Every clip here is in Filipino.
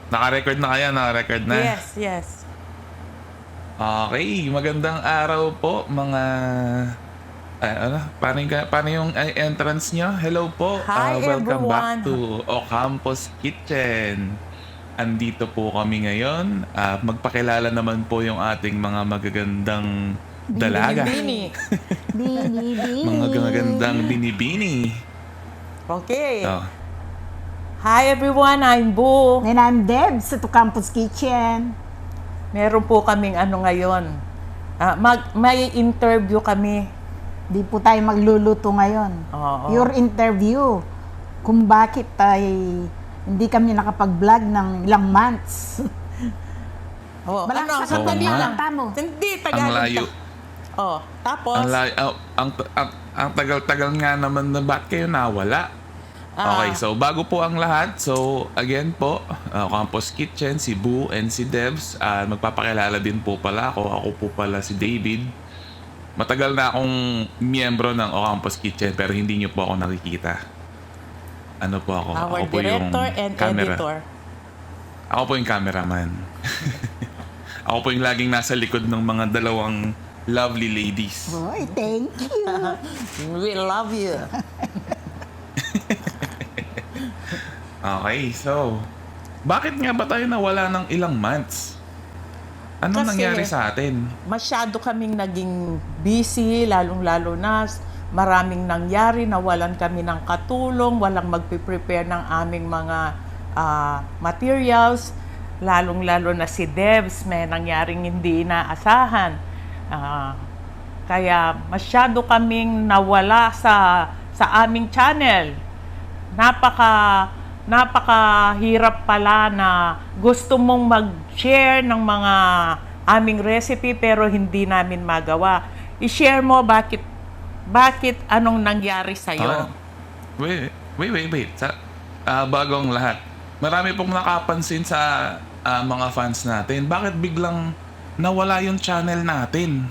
Naka-record na kaya? Naka-record na? Yes, yes. Okay, magandang araw po mga... paano yung entrance nyo? Hello po, Hi, welcome back everyone. to Ocampos Kitchen. Andito po kami ngayon. Magpakilala naman po yung ating mga magagandang dalaga. Bini. Bini, bini. Mga magagandang binibini. Okay. Oh. Hi, everyone. I'm Boo. And I'm Deb sa Campus Kitchen. Meron po kaming ano ngayon. May interview kami. Di po tayo magluluto ngayon. Oo. Your interview. Kung bakit ay hindi kami nakapag-vlog ng ilang months. Oh, Malakas ano, sandali Oo nga. lang. Tamo. Hindi, Ang Tagalog layo. ka. Oh, tapos, Ang layo. Ang tagal-tagal nga naman na ba't kayo nawala? Okay, so bago po ang lahat, so again po, Campus Kitchen, si Boo and si Debs, magpapakilala din po pala ako. Ako po pala si David. Matagal na akong miyembro ng Campus Kitchen pero hindi niyo po ako nakikita. Ano po ako? our Ako po yung director and camera. editor. Ako po yung cameraman. Ako po yung laging nasa likod ng mga dalawang lovely ladies. Boy, thank you. We love you. Okay, so bakit nga ba tayo nawala ng ilang months? Anong Kasi nangyari sa atin? Masyado kaming naging busy, lalong-lalo na maraming nangyari, nawalan kami ng katulong, walang magpiprepare ng aming mga materials, lalong-lalo na si Debs, may nangyaring hindi inaasahan. Kaya masyado kaming nawala sa aming channel. Napakahirap pala na gusto mong mag-share ng mga aming recipe pero hindi namin magawa. I-share mo bakit anong nangyari sa iyo. Wait. Bago ang lahat. Marami pong nakapansin sa mga fans natin. Bakit biglang nawala yung channel natin?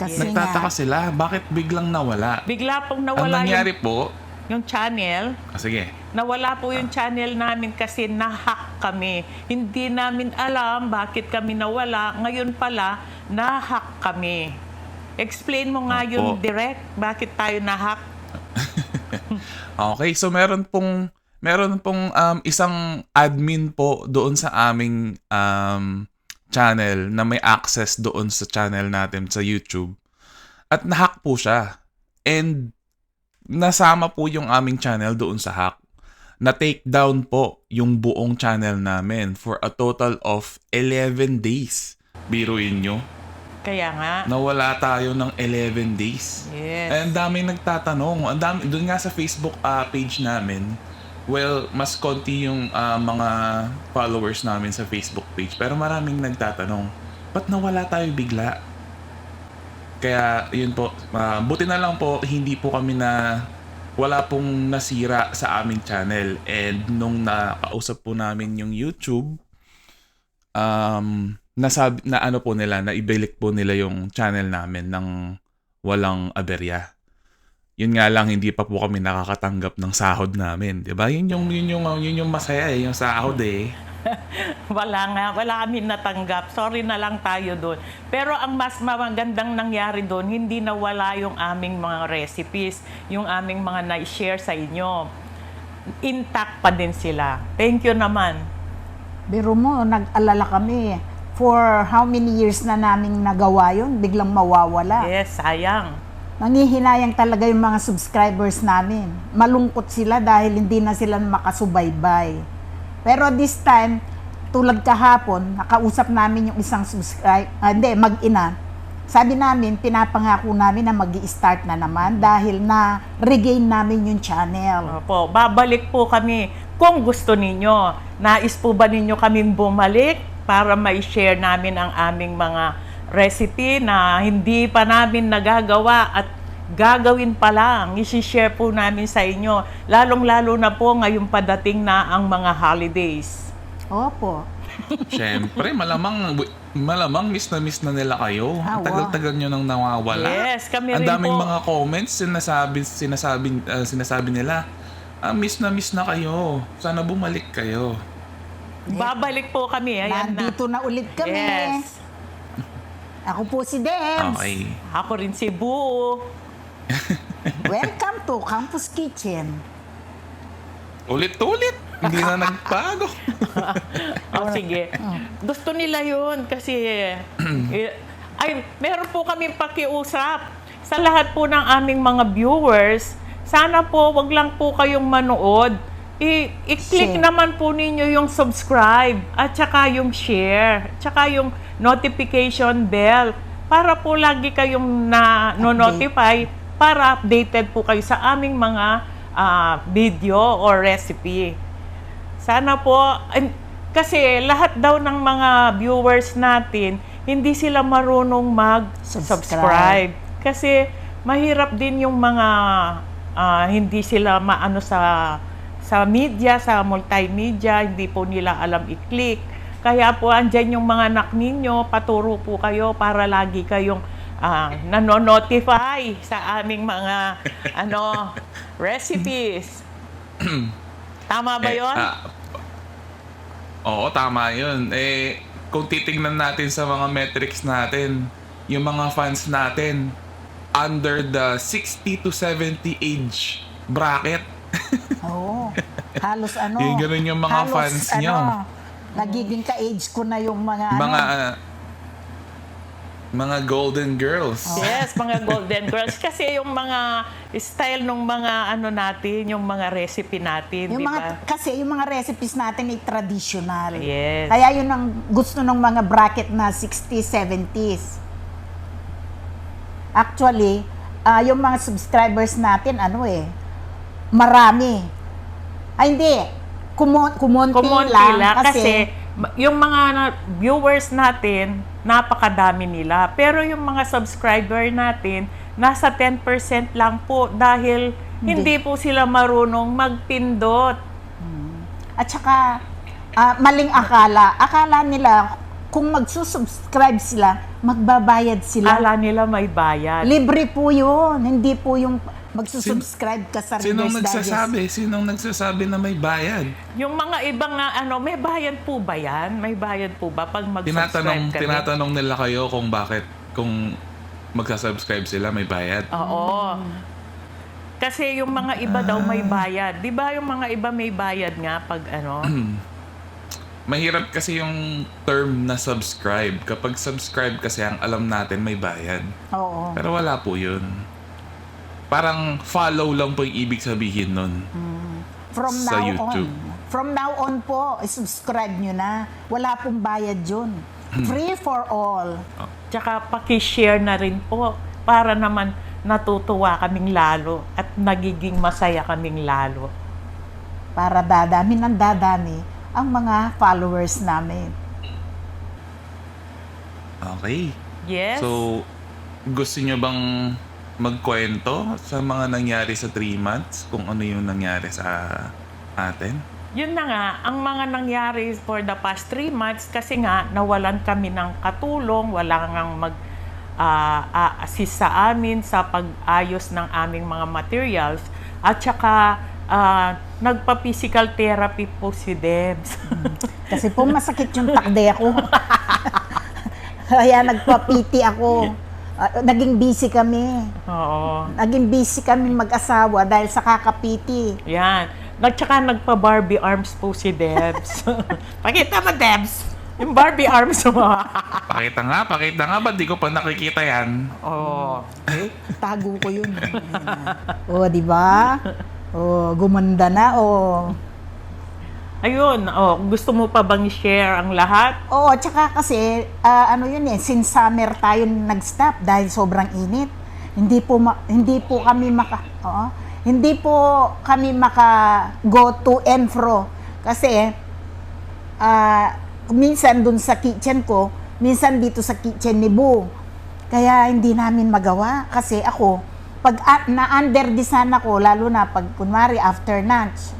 Kasi Nagtataka nga, sila. Bakit biglang nawala? Bigla pong Ang nawala nangyari po... yung channel. Sige. Nawala po yung channel namin kasi na-hack kami. Hindi namin alam bakit kami nawala. Ngayon pala, na-hack kami. Explain mo nga Opo. yung direct, bakit tayo na-hack? Okay, so meron pong isang admin po doon sa aming channel na may access doon sa channel natin sa YouTube. At na-hack po siya. And nasama po yung aming channel doon sa hack. Na-take down po yung buong channel namin for a total of 11 days. Biruin nyo. Kaya nga. Nawala tayo ng 11 days. Yes. Ang daming nagtatanong. Doon nga sa Facebook page namin, well, mas konti yung mga followers namin sa Facebook page. Pero maraming nagtatanong, ba't nawala tayo bigla? Kaya yun po, buti na lang po, hindi po kami wala pong nasira sa aming channel. And nung nakausap po namin yung YouTube, nasabi na ano po nila, na ibalik po nila yung channel namin ng walang aberya. Yun nga lang, hindi pa po kami nakakatanggap ng sahod namin, 'di ba? Yun yung masaya yung sahod eh. Wala kami natanggap. Sorry na lang tayo doon. Pero ang mas magandang nangyari doon, hindi nawala yung aming mga recipes, yung aming mga na-share sa inyo. Intact pa din sila. Thank you naman. biro mo, nag-alala kami. For how many years na naming nagawa yun, biglang mawawala. Yes, sayang. Nangihinayang talaga yung mga subscribers namin. Malungkot sila dahil hindi na sila makasubaybay. Pero this time, tulad kahapon, nakausap namin yung isang mag-ina. Sabi namin, pinapangako namin na mag-i-start na naman dahil na regain namin yung channel. Opo, babalik po kami kung gusto ninyo. Nais po ba ninyo kaming bumalik para ma-share namin ang aming mga recipe na hindi pa namin nagagawa at gagawin pa lang, isi-share po namin sa inyo. Lalong-lalo na po ngayong padating na ang mga holidays. Opo. Syempre, malamang miss na nila kayo. Ang Ah, wow. tagal-tagal nyo nang nawawala. Yes, kami Ang rin daming po. mga comments sinasabi nila, miss na kayo. Sana bumalik kayo. Babalik po kami. Ayan Nandito na ulit kami. Yes. Ako po si Debs. Okay. Ako rin si Bu. Welcome to Campus Kitchen. Ulit-ulit. Hindi na nagbago. Sige. Gusto nila yun kasi ay, meron po kami pakiusap sa lahat po ng aming mga viewers. Sana po, wag lang po kayong manood. I-click Share. naman po ninyo yung subscribe at saka yung share, at saka yung notification bell para po lagi kayong notify para updated po kayo sa aming mga video or recipe. Sana po, kasi lahat daw ng mga viewers natin, hindi sila marunong mag-subscribe. Kasi mahirap din yung mga hindi sila maano sa media, sa multimedia, hindi po nila alam i-click. Kaya po andyan yung mga anak ninyo, paturo po kayo para lagi kayong nanonotify sa aming mga recipes. Tama ba yun? Oo, tama yun. Kung titingnan natin sa mga metrics natin, yung mga fans natin, under the 60 to 70 age bracket. Oo. Halos Yung ganun yung mga fans nyo. Nagiging ka-age ko na yung mga Mga golden girls. Yes, mga golden girls. Kasi yung mga style ng mga natin, yung mga recipe natin, yung di mga, ba? kasi yung mga recipes natin ay traditional. Yes. Kaya yun ang gusto ng mga bracket na 60s, 70s. Actually, yung mga subscribers natin, marami. Ay, hindi. Kumonti lang. Kasi yung mga viewers natin, napakadami nila. Pero yung mga subscriber natin, nasa 10% lang po dahil hindi po sila marunong magpindot. At saka, maling akala. Akala nila, kung magsusubscribe sila, magbabayad sila. Ala nila may bayad. Libre po yun. Hindi po yung magsusubscribe ka sa Sinong Reader's nagsasabi? Digest. Sinong nagsasabi na may bayad? Yung mga ibang may bayad po ba yan? May bayad po ba pag mag-subscribe kami? Tinatanong nila kayo kung bakit, kung magsasubscribe sila, may bayad. Oo. Kasi yung mga iba daw may bayad. Di ba yung mga iba may bayad nga pag Mahirap kasi yung term na subscribe. Kapag subscribe kasi ang alam natin may bayad. Oo. Pero wala po yun. Parang follow lang po yung ibig sabihin nun. From sa now YouTube. on. From now on po, subscribe nyo na. Wala pong bayad yun. Free for all. Tsaka paki-share na rin po para naman natutuwa kaming lalo at nagiging masaya kaming lalo. Para dadami ng dadami ang mga followers namin. Okay. Yes. So, gusto nyo bang magkwento sa mga nangyari sa 3 months? Kung ano yung nangyari sa atin? Yun na nga, ang mga nangyari for the past 3 months kasi nga nawalan kami ng katulong, wala ngang assist sa amin sa pag-ayos ng aming mga materials at saka nagpa-physical therapy po si Debs. Kasi po masakit yung takde ako. Kaya nagpa-PT ako. Naging busy kami. Oo. Naging busy kami mag-asawa dahil sa kakapiti. Yan. Tsaka nagpa-Barbie arms po si Debs. Pakita mo, Debs! Yung Barbie arms mo. Pakita nga. Ba't di ko pa nakikita yan? Oo. Tago ko yun. O, di ba? O, gumanda na. O. Ayun. Gusto mo pa bang i-share ang lahat? Oo, tsaka kasi, since summer tayo nag-stop dahil sobrang init. Hindi po kami maka go to and fro. Kasi, minsan dun sa kitchen ko, minsan dito sa kitchen ni Bu. Kaya hindi namin magawa. Kasi ako, pag na-under design ako, lalo na pag kunwari after lunch,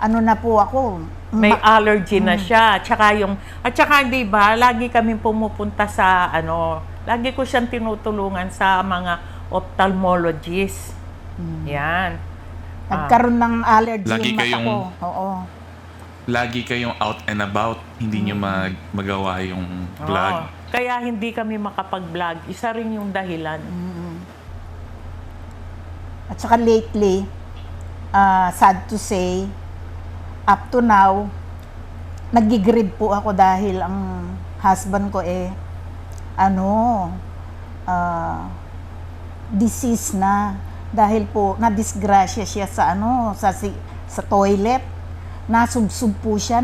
na po ako. May allergy na siya. At saka, di ba, lagi kami pumupunta sa, lagi ko siyang tinutulungan sa mga ophthalmologist. Yan. Nagkaroon ng allergy Lagi yung mata kayong- ko. Oo. lagi kayong out and about, hindi nyo magawa yung vlog. Oo. Kaya hindi kami makapag-vlog. Isa rin yung dahilan. At saka lately, sad to say, up to now, nagigrid po ako dahil ang husband ko disease na. Dahil po, nadisgrasya siya sa toilet. Nasubsub po siya,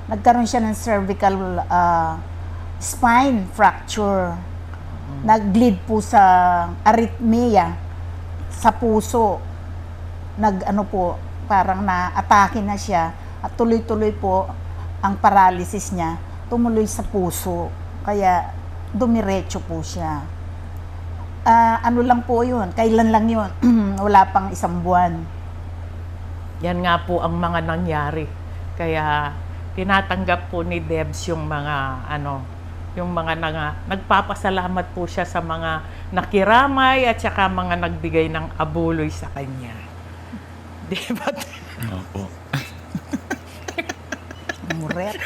nagkaroon siya ng cervical spine fracture. Nag-bleed po sa arrhythmia sa puso. Parang na-atake na siya at tuloy-tuloy po ang paralysis niya, tumuloy sa puso. Kaya dumiretso po siya. Lang po yun, kailan lang yun, wala pang 1 buwan. Yan nga po ang mga nangyari. Kaya tinatanggap po ni Debs yung mga nagpapasalamat po siya sa mga nakiramay at saka mga nagbigay ng abuloy sa kanya. Di ba? Opo. Muret.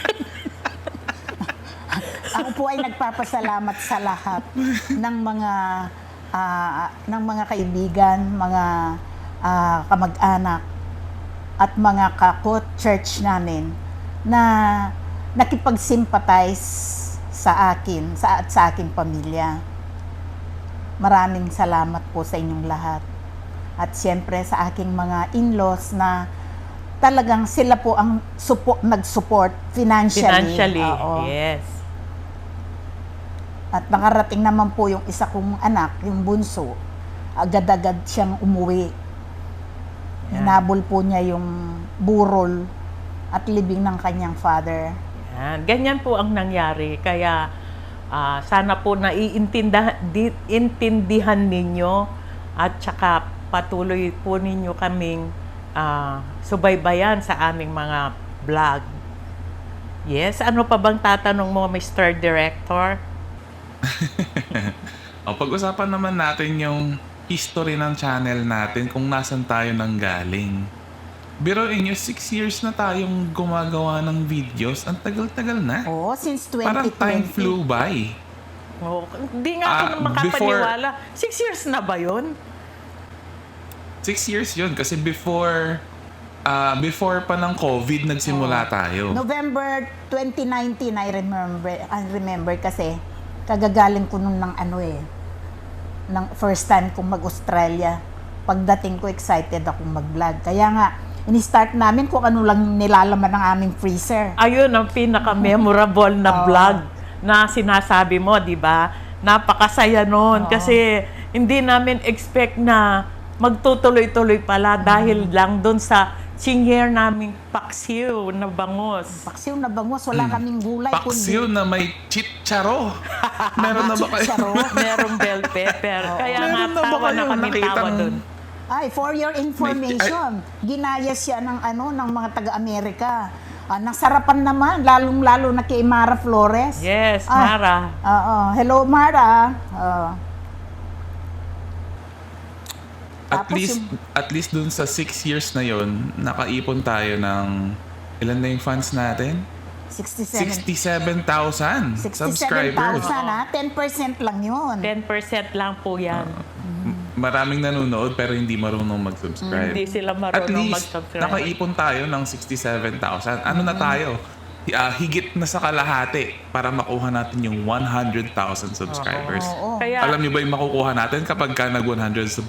Ako po ay nagpapasalamat sa lahat ng mga kaibigan, mga kamag-anak at mga church namin na nakipag-sympathize sa akin, sa aking pamilya. Maraming salamat po sa inyong lahat. At siyempre sa aking mga in-laws na talagang sila po ang nag-support financially. Oo. Yes. At nakarating naman po yung isa kong anak, yung bunso, agad-agad siyang umuwi. Hinabol po niya yung burol at libing ng kanyang father. Yan. Ganyan po ang nangyari. Kaya sana po naiintindihan ninyo at saka patuloy po ninyo kaming subaybayan sa aming mga vlog. Yes, ano pa bang tatanong mo, Mr. Director? Pag-usapan naman natin yung history ng channel natin, kung nasan tayo nanggaling. Biruin nyo, 6 years na tayong gumagawa ng videos. Ang tagal-tagal na. Oo, since 2020. Parang time flew by. Hindi nga ako makapaniwala. 6 years na ba yun? 6 years yun kasi before pa ng COVID nagsimula tayo. November 2019, I remember kasi kagagaling ko nun ng ng first time kong mag-Australia. Pagdating ko, excited akong mag-vlog. Kaya nga, ini-start namin kung ano lang nilalaman ng aming freezer. Ayun ang pinaka-memorable na vlog na sinasabi mo, di ba? Napakasaya nun. Kasi hindi namin expect na magtutuloy-tuloy pala dahil lang doon sa senior naming paksiw na bangus. Paksiw na bangus, wala kaming gulay. Paksiw na may chitcharo. Meron na ba kayo? Charo. Merong bell pepper. Kaya nga Meron na ba tawa na kayong kami tawa nakitang- doon. Ay, for your information, ginaya siya ng mga taga-Amerika. Nasarapan naman, lalong-lalo na kay Mara Flores. Yes, Ah, Mara. Hello, Mara. At least dun sa 6 years na yon, nakaipon tayo ng ilan na yung fans natin? 67,000 subscribers. 10% lang yun. 10% lang po yan. Maraming nanonood pero hindi marunong mag-subscribe. Hindi sila At marunong least, mag-subscribe. nakaipon tayo ng 67,000. Ano na tayo? Higit na sa kalahati para makuha natin yung 100,000 subscribers. Oo. Kaya, Alam niyo ba yung makukuha natin kapag ka nag 100,000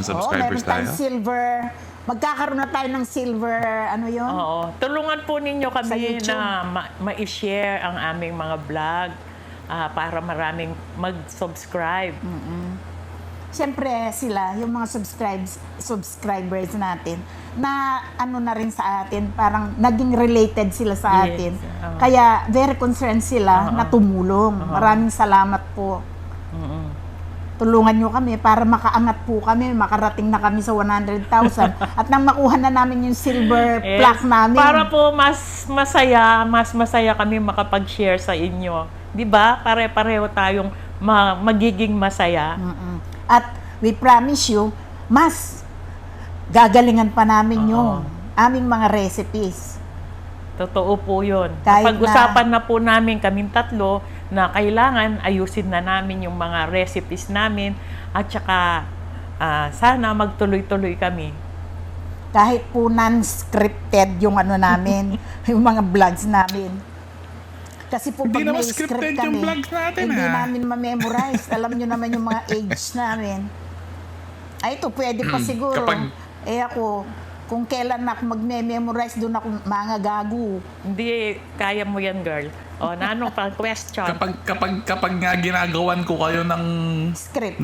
subscribers meron tayo? tayong silver. Magkakaroon na tayo ng silver, yun? oo, tulungan po ninyo Sa kami YouTube. na ma-share ang aming mga vlog para maraming mag-subscribe. Siyempre sila, yung mga subscribers natin, na na rin sa atin, parang naging related sila sa Yes, atin. oo. Kaya very concerned sila na tumulong. Maraming salamat po. Tulungan nyo kami para makaangat po kami, makarating na kami sa 100,000 at nang makuha na namin yung silver Yes, plaque namin. para po mas masaya kami makapag-share sa inyo. 'Di ba? Pare-pareho tayong magiging masaya. At we promise you, mas gagalingan pa namin yung aming mga recipes. Totoo po yun. Kahit Pag-usapan na po namin kaming tatlo na kailangan ayusin na namin yung mga recipes namin at saka sana magtuloy-tuloy kami. Kahit po non-scripted yung ano namin, yung mga vlogs namin. Kasi po Hindi pag naman may scripted script yung kami, vlogs natin, hindi ha? namin ma-memorize. Alam nyo naman yung mga age namin. Ay, ito pwede pa siguro. Ako, kung kailan ako magme-memorize, doon ako mga gago. Hindi, kaya mo yan, girl. O, nanong pa question? Kapag nga ginagawan ko kayo ng Script.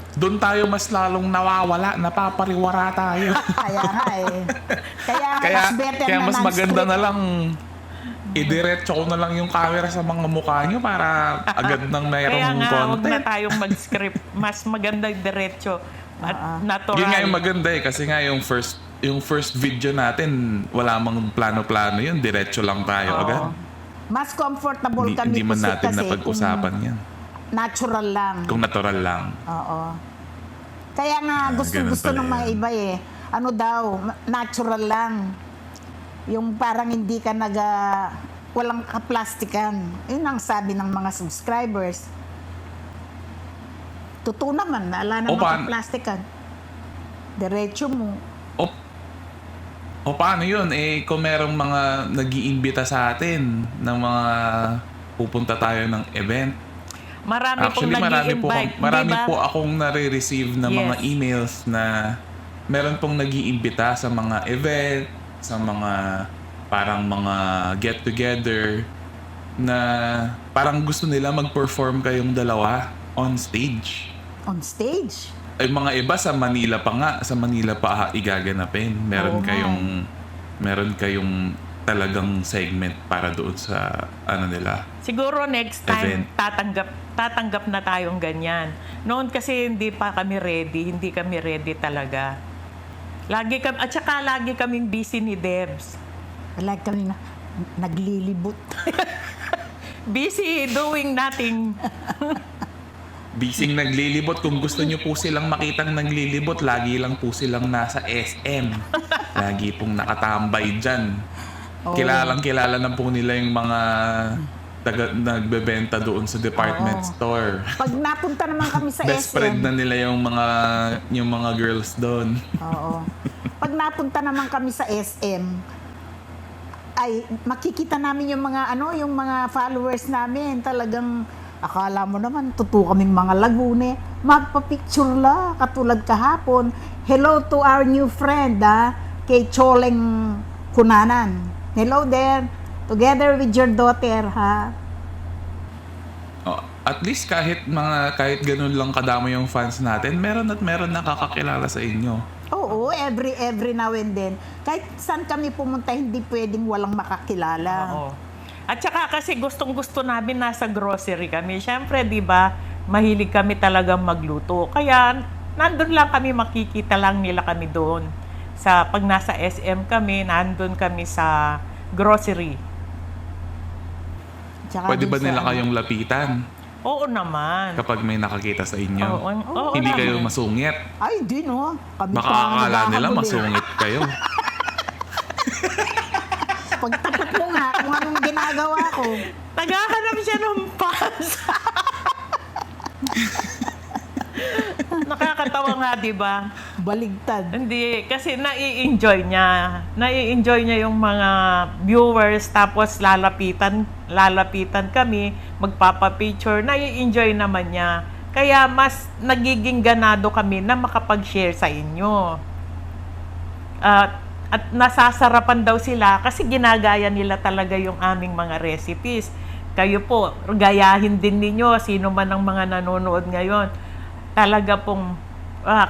doon tayo mas lalong nawawala, napapariwara tayo. Kaya nga eh. Kaya mas better kaya na mas maganda non-script. na lang idiretso ko na lang yung camera sa mga mukha nyo para agad nang Kaya mayroong nga, huwag na content. tayong mag-script. Mas maganda yung diretso at natural. Yun nga yung maganda eh, kasi nga yung first video natin, wala mang plano-plano yun, diretso lang tayo Oo. agad. Mas comfortable kami Hindi man kasi natin napag-usapan yan. natural lang. Kung natural lang. Oo. Kaya nga gusto ganun ng pala mga yan. iba eh. Ano daw, natural lang. Yung parang hindi ka walang kaplastikan. Yun ang sabi ng mga subscribers. Totoo naman, wala namang kaplastikan. Diretso mo. O paano yun? Eh, kung merong mga nag-iimbita sa atin ng mga pupunta tayo ng event. Marami Actually, pong nag-i-invite. marami diba? po akong nare-receive na mga Yes. emails na meron pong nag-iimbita sa mga event, sa mga parang mga get-together na parang gusto nila mag-perform kayong dalawa on stage. On stage. Ay mga iba sa Manila pa nga, sa Manila pa igaganapin. Oo nga. Meron kayong talagang segment para doon sa ano nila. Siguro next time, Event. tatanggap na tayong ganyan. Noon kasi hindi pa kami ready. Hindi kami ready talaga. At saka lagi kaming busy ni Debs. Wala kami naglilibot. Busy doing nothing. Bising naglilibot. Kung gusto nyo po silang makitang naglilibot, lagi lang po silang nasa SM. Lagi pong nakatambay dyan. Oo. Kilala na po nila yung mga nagbebenta doon sa department Oo. store. Pag napunta naman kami sa Best SM, friend na nila yung mga girls doon. oo. Pag napunta naman kami sa SM, ay makikita namin yung mga yung mga followers namin. Talagang akala mo naman totoo kaming mga Lagune. Magpa-picture la katulad kahapon. Hello to our new friend, kay Choleng Kunanan. Hello there. Together with your daughter, ha. Oh, at least kahit ganun lang kadami yung fans natin, meron nakakakilala sa inyo. Oo, every now and then. Kahit saan kami pumunta, hindi pwedeng walang makakilala. Oo. At saka kasi gustong-gusto namin nasa grocery kami. Siyempre, di ba, mahilig kami talagang magluto. Kaya, nandun lang kami, makikita lang nila kami doon. Pag nasa SM kami, nandun kami sa grocery. Tsaka Pwede dun ba sa nila kayong lapitan Oo naman. kapag may nakakita sa inyo? Oo Hindi naman. kayo masungit. Ay, di no. Kami Baka pa ang akala nila naghahabol eh. masungit kayo. Pagtapat mo nga kung anong ginagawa ko. Naghahanap siya ng pants. Nakakatawa nga, di ba? Baligtad. Hindi, kasi nai-enjoy niya. Nai-enjoy niya yung mga viewers, tapos lalapitan kami, magpapapicture. Nai-enjoy naman niya. Kaya mas nagiging ganado kami na makapag-share sa inyo. At nasasarapan daw sila kasi ginagaya nila talaga yung aming mga recipes. Kayo po, gayahin din ninyo, sino man ang mga nanonood ngayon. Talaga pong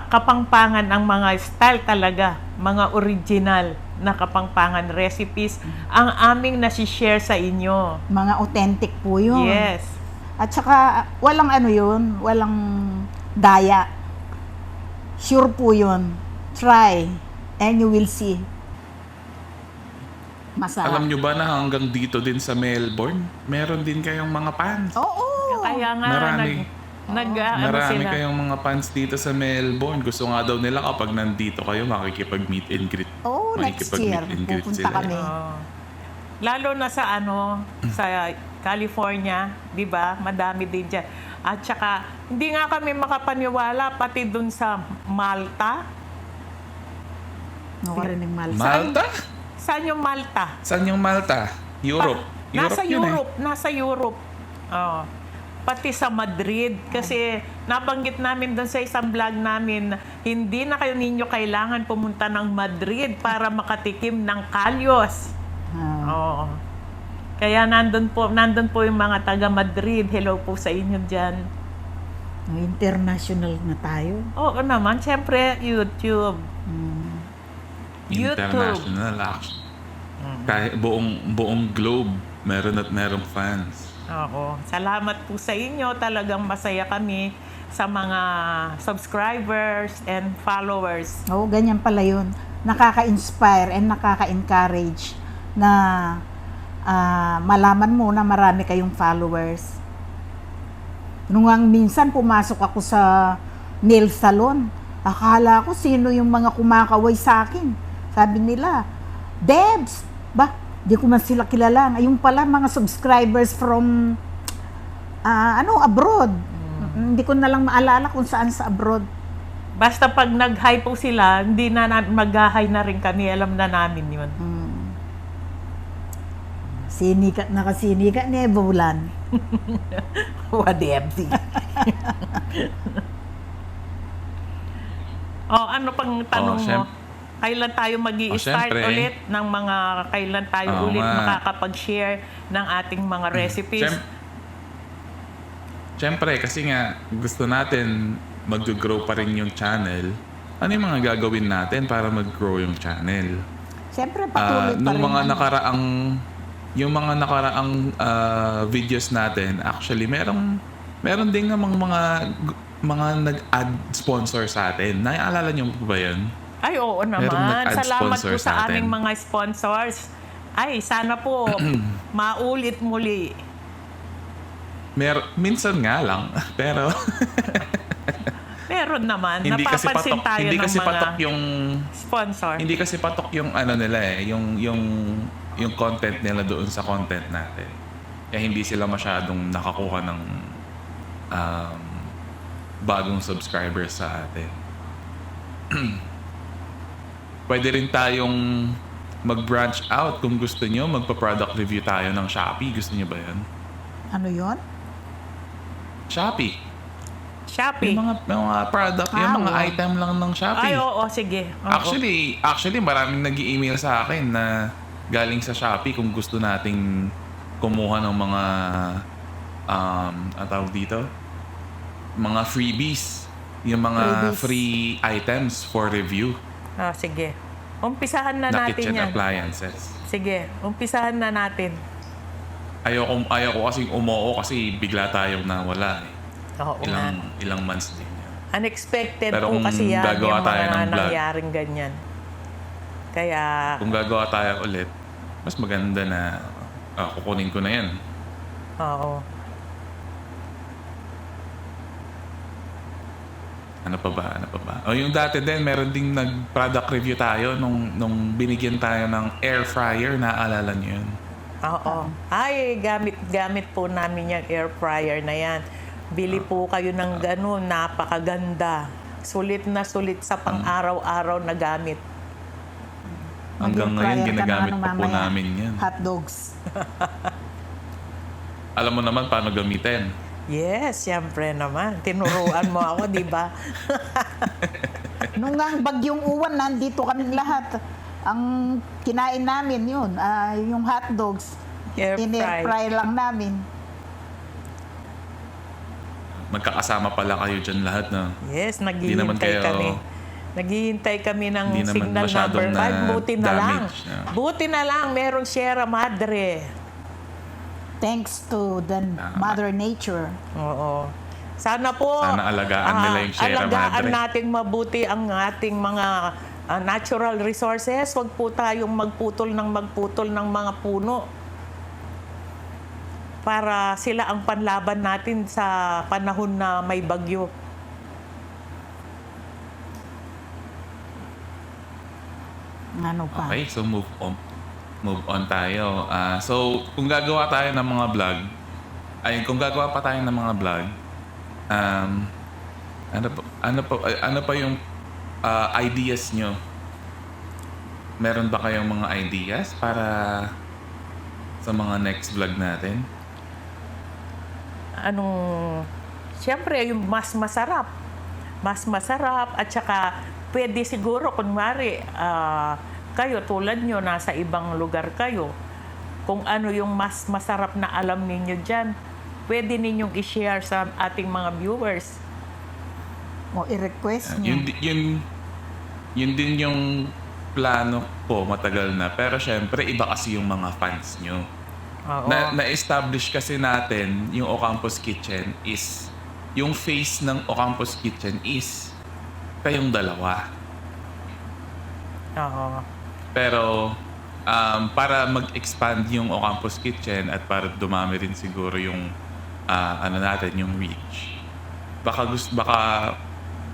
kapangpangan ang mga style talaga, mga original na kapangpangan recipes ang aming nasi-share sa inyo. Mga authentic po yun. Yes. At saka, walang walang daya. Sure po yun. Try, and you will see. Masarap. Alam nyo ba na hanggang dito din sa Melbourne, meron din kayong mga fans? Oo. Kaya nga, Marami. Marami sila. kayong mga fans dito sa Melbourne. Gusto nga daw nila kapag nandito kayo, makikipag-meet and greet Oh, next year, Makikipag-meet and greet pupunta sila. kami. Oo. Lalo na sa sa California, 'di ba? Madami din diyan. At saka hindi nga kami makapaniwala pati dun sa Malta. Nakarinig Malta. Malta? Saan yung Malta? Saan yung Malta? Europe. Nasa yun Europe, nasa Europe. Oo. Pati sa Madrid kasi nabanggit namin doon sa isang vlog namin na hindi na kayo ninyo kailangan pumunta ng Madrid para makatikim ng kalyos. Oo. Kaya nandun po yung mga taga Madrid. Hello po sa inyo diyan. International na tayo. Oo naman, syempre YouTube. International actually. Kahit buong globe, merong fans. Oo. Salamat po sa inyo. Talagang masaya kami sa mga subscribers and followers. Oo, ganyan pala yun. Nakaka-inspire and nakaka-encourage na malaman mo na marami kayong followers. Nung minsan pumasok ako sa nail salon, akala ko sino yung mga kumakaway sa akin. Sabi nila, Debs, di ko man sila kilala. Yung pala mga subscribers from abroad. Hindi ko na lang maalala kung saan sa abroad. Basta pag nag-hi po sila, hindi na mag-hi na rin kami. Alam na namin yun. Nakasinika ni Evolan. Wadebsi. Ano pang tanong mo? syempre. Kailan tayo mag-i-start syempre. ulit ng mga, kailan tayo Oo ulit nga. makakapag-share ng ating mga recipes? Siyempre, kasi nga gusto natin mag-grow pa rin yung channel. Ano yung mga gagawin natin para mag-grow yung channel? Siyempre, patuloy pa Nung rin. mga nakaraang videos natin, actually meron din namang mga nag-add sponsor sa atin. Naiaalala niyo po ba 'yun? Ay, oo Merong naman. nag-add Salamat po sponsor sa sa atin. aming mga sponsors. Ay, sana po maulit muli. Minsan nga lang, pero Meron naman. hindi kasi Napapansin patok, tayo hindi ng kasi mga patok yung sponsor. hindi kasi patok yung nila yung content nila doon sa content natin. Kaya hindi sila masyadong nakakuha ng bagong subscribers sa atin. Pwede rin tayong mag-branch out kung gusto nyo. Magpa-product review tayo ng Shopee. Gusto nyo ba yan? Ano yon? Shopee. Shopee. Yung mga product, yung mga wow. item lang ng Shopee. Ay, oo, sige. Oo. Actually, maraming nag-i-email sa akin na galing sa Shopee kung gusto nating kumuha ng mga ang tawag dito? Mga freebies. Yung mga Freebies. free items for review Sige. Umpisahan na na natin kitchen yan. appliances. Sige, umpisahan na natin. Ayoko kasing umuo kasi bigla tayong nawala. Oo nga. Ilang months din yan. Unexpected Pero po kung kasi yan gagawa yung tayo mga ng vlog, nangyaring ganyan. Kaya, kung gagawa tayo ulit, mas maganda na kukunin ko na yan. oo. Ano pa ba? O yung dati din, meron ding nag-product review tayo nung binigyan tayo ng air fryer. Naaalala niyo yun? Oo. Ay, gamit po namin yung air fryer na yan. Bili po kayo ng ganun, napakaganda. Sulit na sulit sa pang-araw-araw na gamit. Hanggang ngayon, ginagamit pa po namin yan. Hot dogs. Alam mo naman paano gamitin. Yes, siyempre naman. Tinuruan mo ako, di ba? Nung ang bagyong uwan, nandito kaming lahat. Ang kinain namin yun, yung hot dogs. Air fry. fry lang namin. Magkakasama pala kayo dyan lahat na. Yes, Hindi naman naghihintay kayo- kami. Naghihintay kami ng Hindi naman signal masyadong number 5. Buti na lang. na-damage, yeah. Buti na lang, merong Sierra Madre. Thanks to the Mother Nature. Oo. Sana po Sana alagaan nila yung Sierra alagaan Madre. nating mabuti ang ating mga natural resources. Huwag po tayong magputol ng mga puno para sila ang panlaban natin sa panahon na may bagyo. Ano pa? Okay, so move on. Move on tayo. So, kung gagawa tayo ng mga vlog, kung gagawa pa tayo ng mga vlog, um, ano pa yung ideas nyo? Meron ba kayong mga ideas para sa mga next vlog natin? Siyempre, yung mas masarap. Mas masarap at saka pwede siguro, kunwari, kayo, tulad nyo, nasa ibang lugar kayo. Kung ano yung mas masarap na alam ninyo dyan, pwede ninyong i-share sa ating mga viewers. O i-request nyo. Yun din yung plano ko matagal na. Pero syempre, iba kasi yung mga fans nyo. Oo. Na-establish kasi natin yung Ocampos Kitchen is, yung face ng Ocampos Kitchen is kayong dalawa. Oo. Pero para mag-expand yung Ocampos Kitchen at para dumami rin siguro yung natin, yung reach. Baka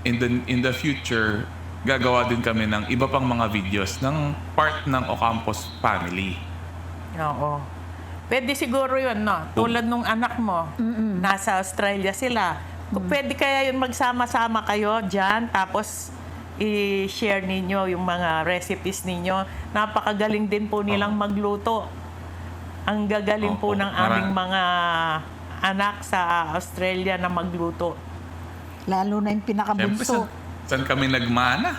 in the future gagawa din kami ng iba pang mga videos ng part ng Ocampos family. Oo. Pwede siguro yun, no? Tulad nung anak mo, nasa Australia sila. Pwede kaya yun magsama-sama kayo dyan, tapos i-share ninyo yung mga recipes ninyo. Napakagaling din po nilang magluto. Ang gagaling po ng aming mga anak sa Australia na magluto. Lalo na yung Siyempre, pinakabunso. saan kami nagmana?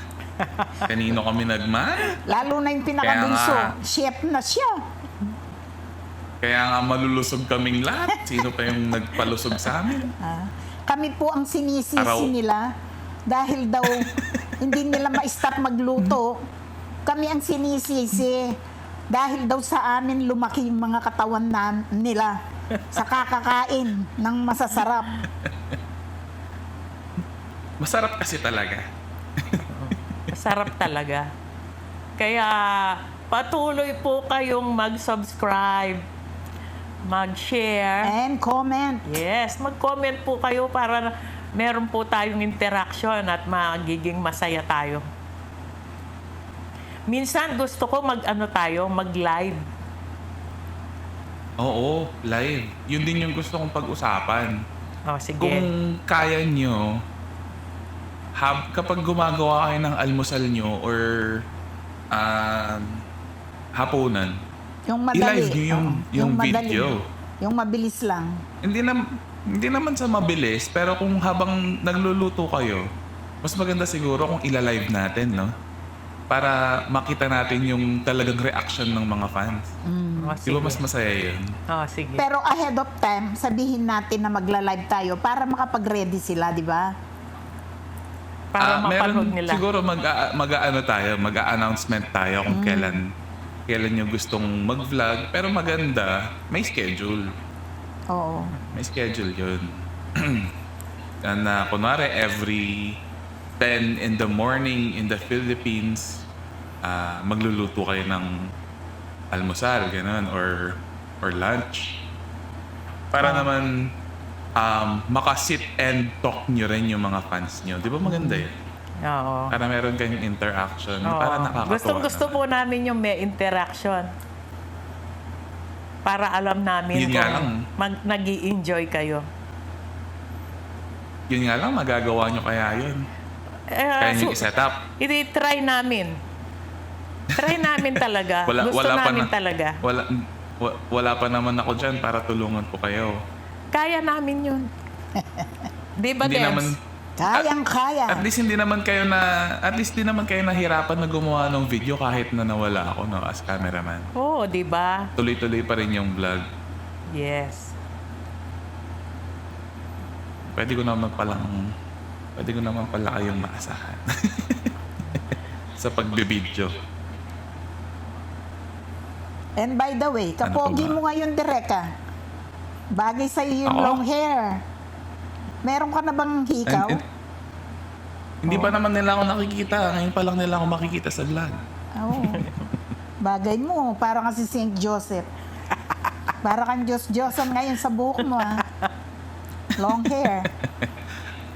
Kanino kami nagmana? Lalo na yung pinakabunso. Kaya nga- Chef na siya. Kaya nga malulusog kaming lahat. Sino pa yung nagpalusog sa amin? Kami po ang sinisisi Araw. nila dahil daw hindi nila ma-stop magluto. Kami ang sinisisi dahil daw sa amin lumaki yung mga katawan nila sa kakakain ng masasarap. Masarap kasi talaga. Masarap talaga. Kaya patuloy po kayong mag-subscribe, mag-share. And comment. Yes, mag-comment po kayo para meron po tayong interaction at magiging masaya tayo. Minsan gusto ko mag-live. Oo, live. Yun din yung gusto kong pag-usapan. Oh, sige. Kung kaya nyo, kapag gumagawa kayo ng almusal nyo or hapunan, Yung madali. i-live nyo yung madali. video. Yung mabilis lang. Hindi naman sa mabilis, pero kung habang nagluluto kayo, mas maganda siguro kung ila-live natin, no? Para makita natin yung talagang reaction ng mga fans. Oh, Di ba mas masaya yun? Oh, sige. Pero ahead of time, sabihin natin na magla-live tayo para makapag-ready sila, di ba? Para mapanood nila. Siguro mag-announcement tayo kung kailan nyo gustong mag-vlog. Pero maganda, may schedule. Oo. May schedule yun. Na kunwari every 10 in the morning in the Philippines, magluluto kayo ng almusal, ganun, or lunch. Para naman makasit and talk nyo rin yung mga fans nyo. Di ba maganda yun? Oo. Para meron kayong interaction. Oo. Para nakakatuwa Gusto naman. po namin yung may interaction. Para alam namin Yun nga lang. nag-i-enjoy kayo. Yun nga lang, magagawa nyo kaya yun. Kaya nyo i-set up. I-try namin. Try namin talaga. Gusto namin talaga. Wala pa naman ako dyan para tulungan ko kayo. Kaya namin yun. Di ba, Hindi Debs? naman, Kayang-kaya. at least di naman kayo nahirapan na gumawa ng video kahit na nawala ako, no, as cameraman. Oo, di ba? Tuloy-tuloy pa rin yung vlog. Yes. Pwede ko naman pala kayong maasahan. Sa pagbibideo. And by the way, kapogi Ano pa ba? mo ngayon, Direka. Bagay sa yung Ako? long hair. Meron ka na bang hikaw? Hindi pa naman nila ako nakikita. Ngayon pa lang nila ako makikita sa vlog. Oo. Bagay mo, parang kasi St. Joseph. Para kang Diyos-Diyosan ngayon sa buhok mo, ah. Long hair.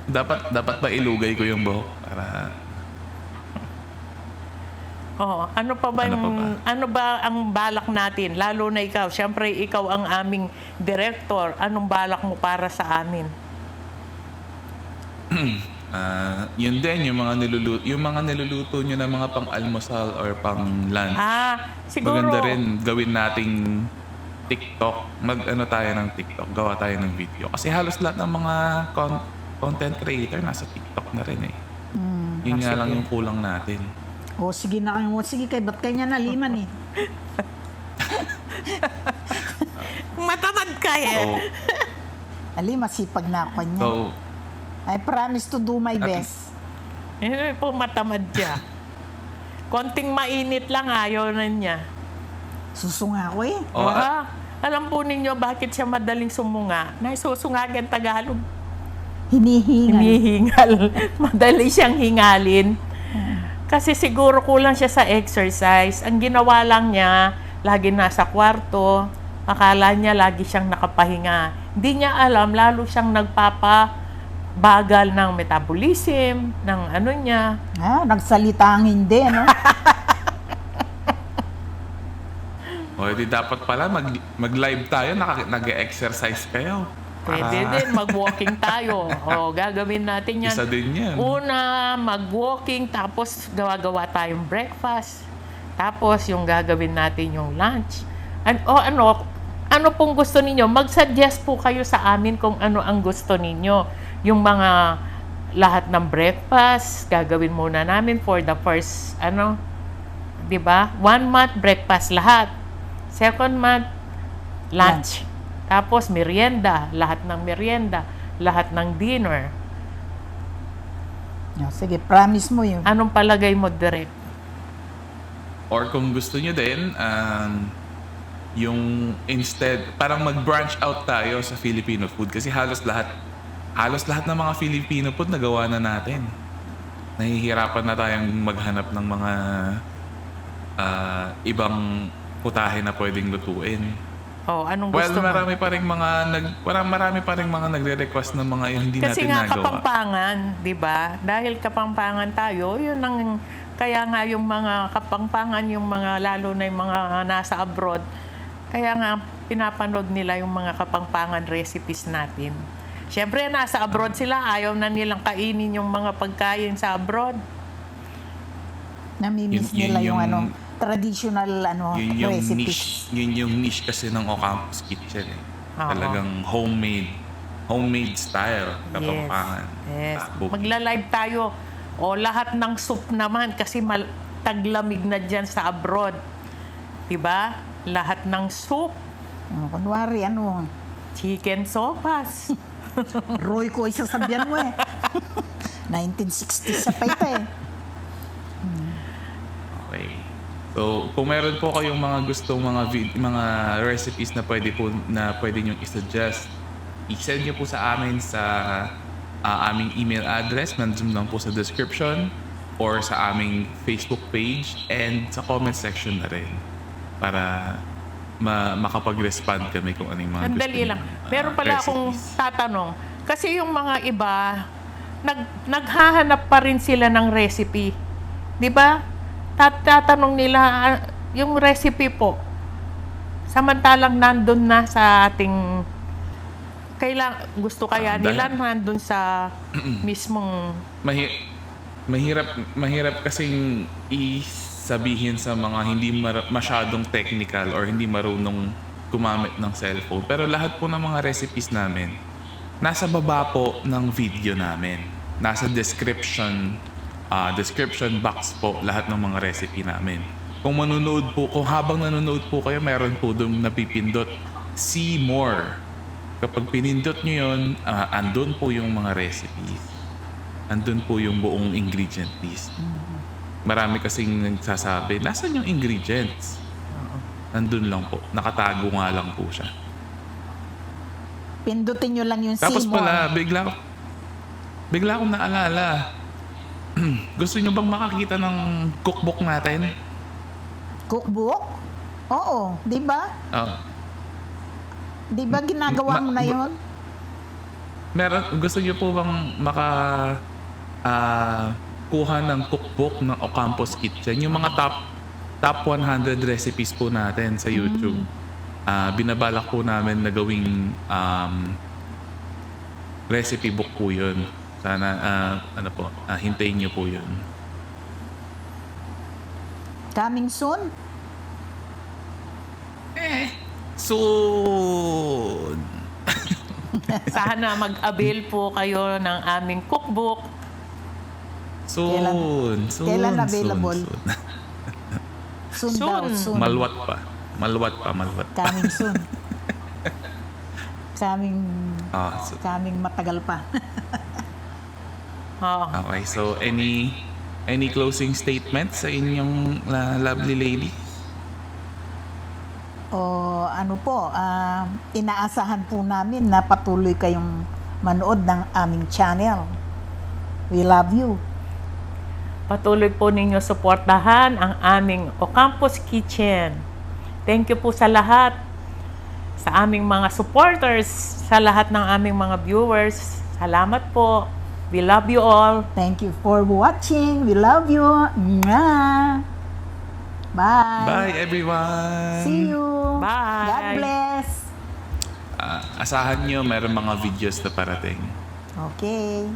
Dapat ba ilugay ko yung buhok para Oh, ano pa ba Ano yung, pa ba? ano ba ang balak natin? Lalo na ikaw, syempre ikaw ang aming director. Anong balak mo para sa amin? Yun din, yung mga niluluto nyo na mga pang-almusal or pang-lunch. Siguro. Maganda rin gawin nating TikTok. Mag-ano tayo ng TikTok, gawa tayo ng video. Kasi halos lahat ng mga content creator nasa TikTok na rin eh. Yun nga lang yung kulang natin. O sige na kayo. Sige kayo, ba't kanya naliman eh? Matamad ka eh. So, Ali, masipag na ako kanya. so I promise to do my best. Eh, po matamad siya. Konting mainit lang, ayaw na niya. Susunga ko eh. Alam po ninyo bakit siya madaling sumunga? Naisusungagin Tagalog. Hinihingal. Hinihingal. Madali siyang hingalin. Kasi siguro kulang siya sa exercise. Ang ginawa lang niya, lagi nasa kwarto. Akala niya lagi siyang nakapahinga. Hindi niya alam, lalo siyang nagpapabagal ng metabolism, ng ano niya. Nagsalita ang hindi, ano? O, di dapat pala mag-live tayo, nag-exercise kayo. Pwede din, mag-walking tayo. O, gagawin natin yan. Isa din yan. Una, mag-walking, tapos gawa-gawa tayong breakfast. Tapos, yung gagawin natin yung lunch. Ano pong gusto ninyo? Mag-suggest po kayo sa amin kung ano ang gusto ninyo. Yung mga lahat ng breakfast, gagawin muna namin for the first, di ba? 1 month, breakfast lahat. Second month, lunch. Tapos, merienda. Lahat ng merienda. Lahat ng dinner. Sige, promise mo yun. Anong palagay mo, Direk? Or kung gusto nyo din, yung instead, parang mag-branch out tayo sa Filipino food. Kasi halos lahat ng mga Filipino food nagawa na natin. Nahihirapan na tayong maghanap ng mga ibang putahe na pwedeng lutuin. Anong gusto mo? Marami pa ring mga nagre-request ng mga yung hindi Kasi natin nga nagawa. Kapampangan, 'di ba? Dahil Kapampangan tayo, 'yun ang kaya nga yung mga Kapampangan, yung mga lalo na yung mga nasa abroad, kaya nga pinapanood nila yung mga Kapampangan recipes natin. Siyempre nasa abroad sila, ayaw na nilang kainin yung mga pagkain sa abroad. Namimiss nila yung traditional Yun yung recipes. yun yung niche kasi ng Ocampos Kitchen eh. Oo. Talagang homemade style Kapampangan. Yes. Cooking. Magla-live tayo. O lahat ng soup naman kasi taglamig na dyan sa abroad. 'Di ba? Lahat ng soup, Kunwari, chicken sopas. Roy ko isasabihan mo eh. 1960s sa pa ito eh. Okay. So, kung meron po kayong mga gustong mga recipes na pwede nyo i-suggest, i-send nyo po sa amin sa aming email address, nandun lang po sa description, or sa aming Facebook page, and sa comment section na rin. Para makapag-respond kami kung ano yung mga Sandali lang. Meron pala akong tatanong. Kasi yung mga iba, naghahanap pa rin sila ng recipe. 'Di ba? Tatanong nila yung recipe po. Samantalang nandun na sa ating gusto kaya nila nandun sa mismong mahirap kasing sabihin sa mga hindi masyadong technical or hindi marunong gumamit ng cellphone. Pero lahat po ng mga recipes namin, nasa baba po ng video namin. Nasa description box po lahat ng mga recipe namin. Kung habang nanonood po kayo, meron po doon napipindot, see more. Kapag pinindot nyo yun, andun po yung mga recipes. Andun po yung buong ingredient list. Marami kasing nagsasabi, nasan yung ingredients? Nandun lang po. Nakatago nga lang po siya. Pindutin nyo lang yung Tapos Seymour. pala, bigla akong naalala. Gusto nyo bang makakita ng cookbook natin? Cookbook? Oo, di ba? Di ba ginagawa mo na yun? Gusto nyo po bang kuha ng cookbook ng Ocampos Kitchen? Yung mga top 100 recipes po natin sa YouTube. Binabalak po namin na gawing recipe book po yun. Sana, hintayin nyo po yun. Coming soon? Soon! Sana mag-avail po kayo ng aming cookbook. Soon! Kailan available? Soon daw, Soon. soon. Malwat pa. Malwat. Coming soon. So, Coming matagal pa. Oo. okay, so any closing statements sa inyong lovely lady? O ano po, inaasahan po namin na patuloy kayong manood ng aming channel. We love you. Patuloy po ninyo suportahan ang aming Ocampos Kitchen. Thank you po sa lahat, sa aming mga supporters, sa lahat ng aming mga viewers. Salamat po. We love you all. Thank you for watching. We love you. Mwah. Bye. Bye everyone! See you. Bye. God bless. Asahan nyo, meron mga videos na parating. Okay.